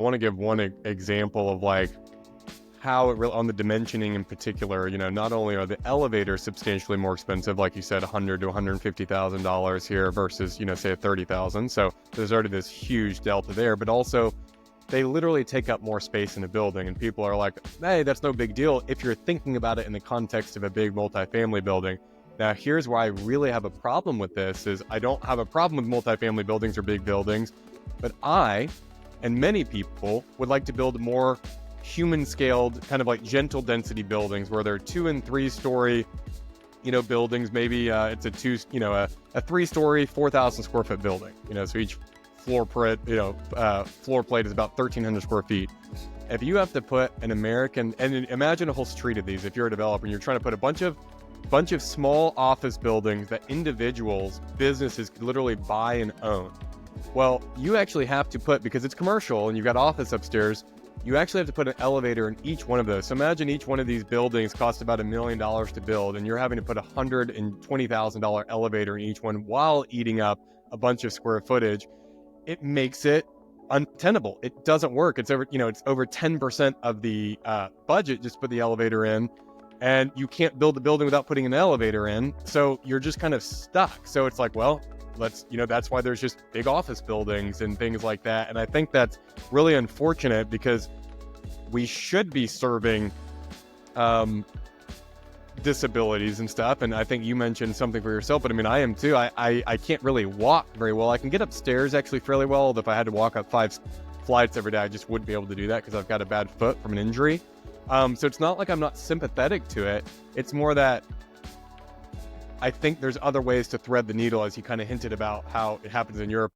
I want to give one example of like how it really on the dimensioning in particular. Not only are the elevators substantially more expensive, like you said, $100 to $150,000 here versus say a 30,000. So there's already this huge delta there, but also they literally take up more space in a building, and people are like, hey, that's no big deal if you're thinking about it in the context of a big multifamily building. Now, here's where I really have a problem with this is I don't have a problem with multifamily buildings or big buildings, but I and many people would like to build more human scaled, kind of like gentle density buildings where they're 2 and 3 story, buildings. Maybe it's a 3-story, 4,000 square foot building, so each floor plate is about 1,300 square feet. If you have to put an American, and imagine a whole street of these, if you're a developer and you're trying to put a bunch of small office buildings that individuals, businesses could literally buy and own. Well, you actually have to put, because it's commercial and you've got office upstairs, you actually have to put an elevator in each one of those. So imagine each one of these buildings costs about $1 million to build, and you're having to put a $120,000 elevator in each one while eating up a bunch of square footage. It makes it untenable. It doesn't work. It's over 10% of the budget just put the elevator in, and you can't build the building without putting an elevator in. So you're just kind of stuck. So it's like, well, that's why there's just big office buildings and things like that. And I think that's really unfortunate because we should be serving disabilities and stuff. And I think you mentioned something for yourself, but I mean, I am too. I can't really walk very well. I can get upstairs actually fairly well. Although if I had to walk up 5 flights every day, I just wouldn't be able to do that because I've got a bad foot from an injury. So it's not like I'm not sympathetic to it. It's more that I think there's other ways to thread the needle, as you kind of hinted about how it happens in Europe.